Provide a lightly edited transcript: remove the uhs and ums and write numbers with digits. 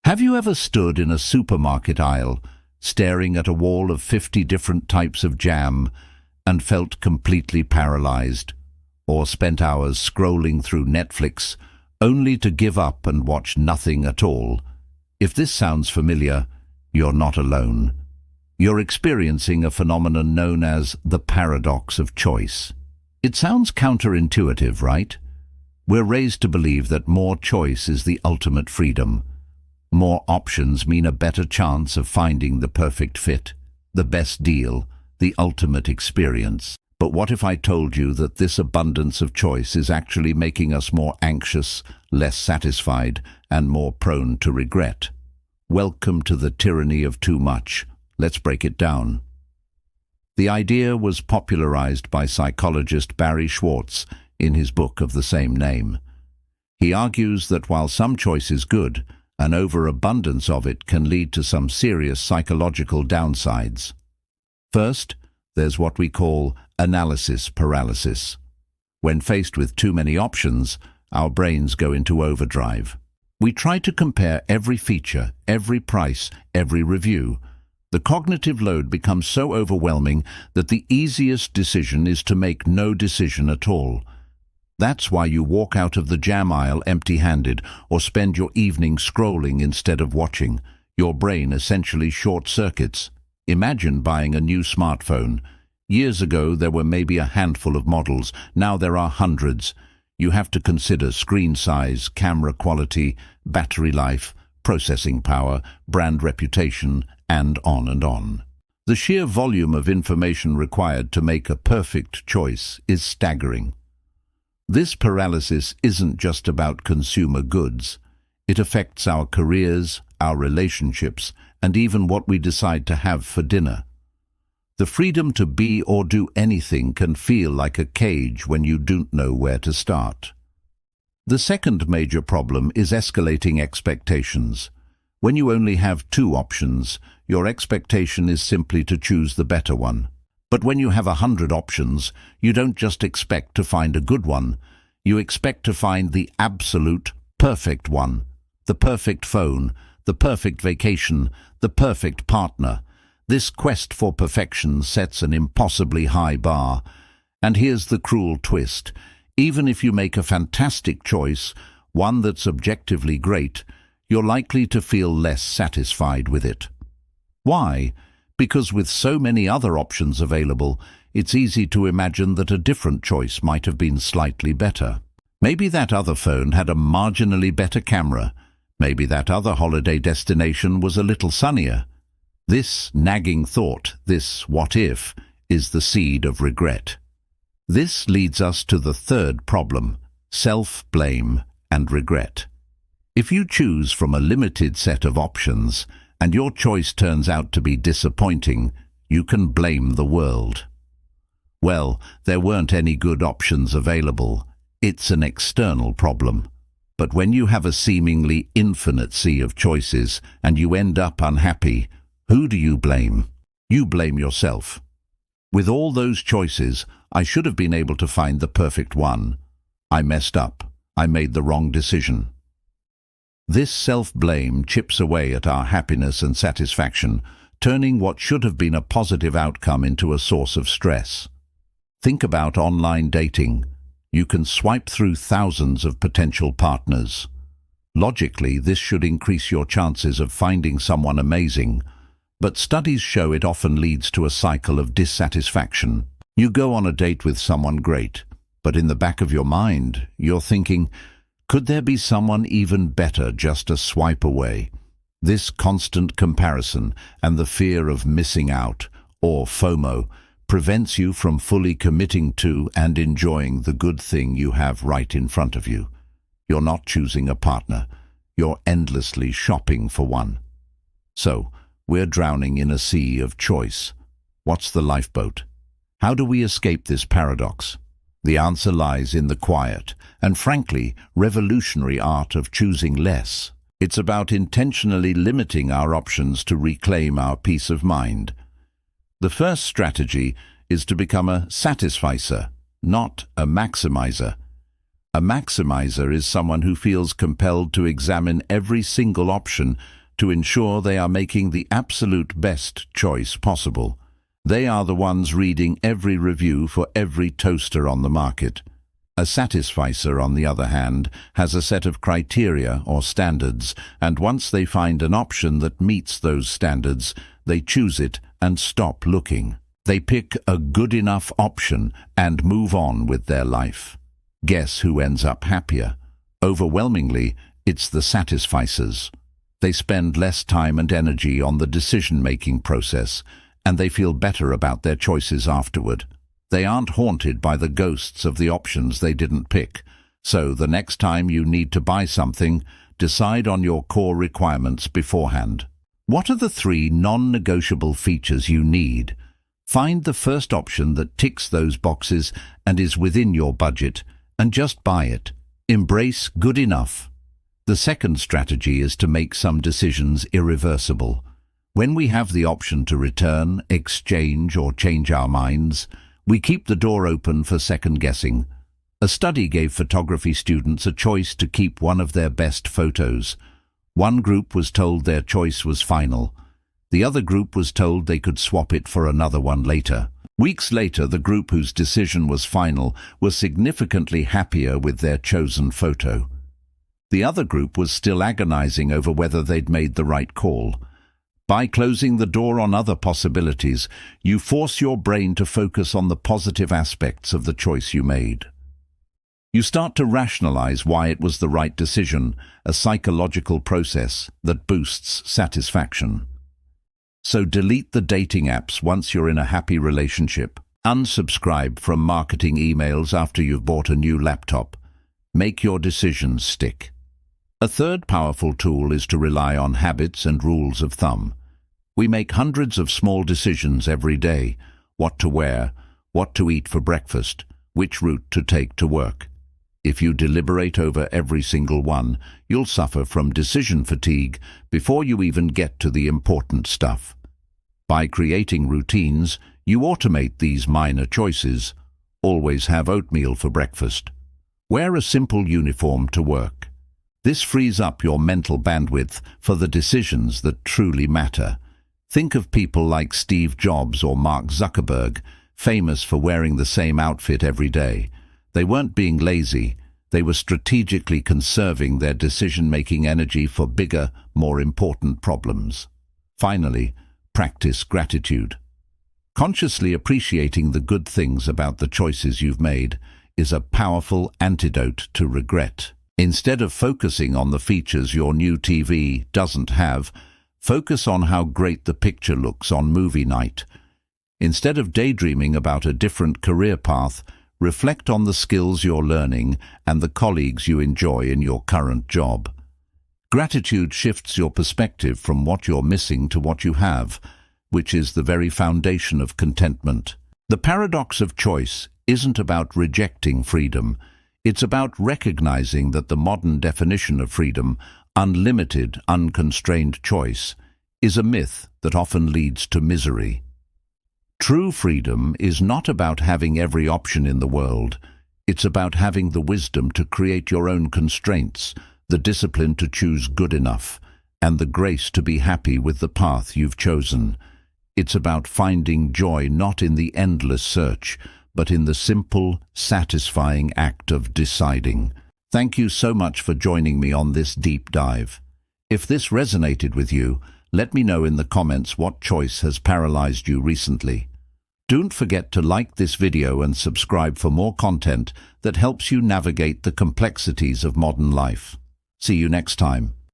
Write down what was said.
Have you ever stood in a supermarket aisle, staring at a wall of 50 different types of jam, and felt completely paralyzed? Or spent hours scrolling through Netflix, only to give up and watch nothing at all? If this sounds familiar, you're not alone. You're experiencing a phenomenon known as the paradox of choice. It sounds counterintuitive, right? We're raised to believe that more choice is the ultimate freedom. More options mean a better chance of finding the perfect fit, the best deal, the ultimate experience. But what if I told you that this abundance of choice is actually making us more anxious, less satisfied, and more prone to regret? Welcome to the tyranny of too much. Let's break it down. The idea was popularized by psychologist Barry Schwartz in his book of the same name. He argues that while some choice is good, an overabundance of it can lead to some serious psychological downsides. First, there's what we call analysis paralysis. When faced with too many options, our brains go into overdrive. We try to compare every feature, every price, every review. The cognitive load becomes so overwhelming that the easiest decision is to make no decision at all. That's why you walk out of the jam aisle empty-handed or spend your evening scrolling instead of watching. Your brain essentially short-circuits. Imagine buying a new smartphone. Years ago, there were maybe a handful of models. Now there are hundreds. You have to consider screen size, camera quality, battery life, processing power, brand reputation, and on and on. The sheer volume of information required to make a perfect choice is staggering. This paralysis isn't just about consumer goods. It affects our careers, our relationships, and even what we decide to have for dinner. The freedom to be or do anything can feel like a cage when you don't know where to start. The second major problem is escalating expectations. When you only have two options, your expectation is simply to choose the better one. But when you have 100 options, you don't just expect to find a good one. You expect to find the absolute perfect one. The perfect phone, the perfect vacation, the perfect partner. This quest for perfection sets an impossibly high bar. And here's the cruel twist. Even if you make a fantastic choice, one that's objectively great, you're likely to feel less satisfied with it. Why? Because with so many other options available, it's easy to imagine that a different choice might have been slightly better. Maybe that other phone had a marginally better camera. Maybe that other holiday destination was a little sunnier. This nagging thought, this what if, is the seed of regret. This leads us to the third problem, self-blame and regret. If you choose from a limited set of options, and your choice turns out to be disappointing, you can blame the world. Well, there weren't any good options available. It's an external problem. But when you have a seemingly infinite sea of choices and you end up unhappy, who do you blame? You blame yourself. With all those choices, I should have been able to find the perfect one. I messed up. I made the wrong decision. This self-blame chips away at our happiness and satisfaction, turning what should have been a positive outcome into a source of stress. Think about online dating. You can swipe through thousands of potential partners. Logically, this should increase your chances of finding someone amazing, but studies show it often leads to a cycle of dissatisfaction. You go on a date with someone great, but in the back of your mind, you're thinking, could there be someone even better just a swipe away? This constant comparison and the fear of missing out, or FOMO, prevents you from fully committing to and enjoying the good thing you have right in front of you. You're not choosing a partner. You're endlessly shopping for one. So, we're drowning in a sea of choice. What's the lifeboat? How do we escape this paradox? The answer lies in the quiet and, frankly, revolutionary art of choosing less. It's about intentionally limiting our options to reclaim our peace of mind. The first strategy is to become a satisficer, not a maximizer. A maximizer is someone who feels compelled to examine every single option to ensure they are making the absolute best choice possible. They are the ones reading every review for every toaster on the market. A satisficer, on the other hand, has a set of criteria or standards, and once they find an option that meets those standards, they choose it and stop looking. They pick a good enough option and move on with their life. Guess who ends up happier? Overwhelmingly, it's the satisficers. They spend less time and energy on the decision-making process, and they feel better about their choices afterward. They aren't haunted by the ghosts of the options they didn't pick. So the next time you need to buy something, decide on your core requirements beforehand. What are the 3 non-negotiable features you need? Find the first option that ticks those boxes and is within your budget, and just buy it. Embrace good enough. The second strategy is to make some decisions irreversible. When we have the option to return, exchange, or change our minds, we keep the door open for second-guessing. A study gave photography students a choice to keep one of their best photos. One group was told their choice was final. The other group was told they could swap it for another one later. Weeks later, the group whose decision was final was significantly happier with their chosen photo. The other group was still agonizing over whether they'd made the right call. By closing the door on other possibilities, you force your brain to focus on the positive aspects of the choice you made. You start to rationalize why it was the right decision, a psychological process that boosts satisfaction. So delete the dating apps once you're in a happy relationship. Unsubscribe from marketing emails after you've bought a new laptop. Make your decisions stick. A third powerful tool is to rely on habits and rules of thumb. We make hundreds of small decisions every day: what to wear, what to eat for breakfast, which route to take to work. If you deliberate over every single one, you'll suffer from decision fatigue before you even get to the important stuff. By creating routines, you automate these minor choices. Always have oatmeal for breakfast. Wear a simple uniform to work. This frees up your mental bandwidth for the decisions that truly matter. Think of people like Steve Jobs or Mark Zuckerberg, famous for wearing the same outfit every day. They weren't being lazy. They were strategically conserving their decision-making energy for bigger, more important problems. Finally, practice gratitude. Consciously appreciating the good things about the choices you've made is a powerful antidote to regret. Instead of focusing on the features your new TV doesn't have, focus on how great the picture looks on movie night. Instead of daydreaming about a different career path, reflect on the skills you're learning and the colleagues you enjoy in your current job. Gratitude shifts your perspective from what you're missing to what you have, which is the very foundation of contentment. The paradox of choice isn't about rejecting freedom. It's about recognizing that the modern definition of freedom, unlimited, unconstrained choice, is a myth that often leads to misery. True freedom is not about having every option in the world. It's about having the wisdom to create your own constraints, the discipline to choose good enough, and the grace to be happy with the path you've chosen. It's about finding joy not in the endless search, but in the simple, satisfying act of deciding. Thank you so much for joining me on this deep dive. If this resonated with you, let me know in the comments what choice has paralyzed you recently. Don't forget to like this video and subscribe for more content that helps you navigate the complexities of modern life. See you next time.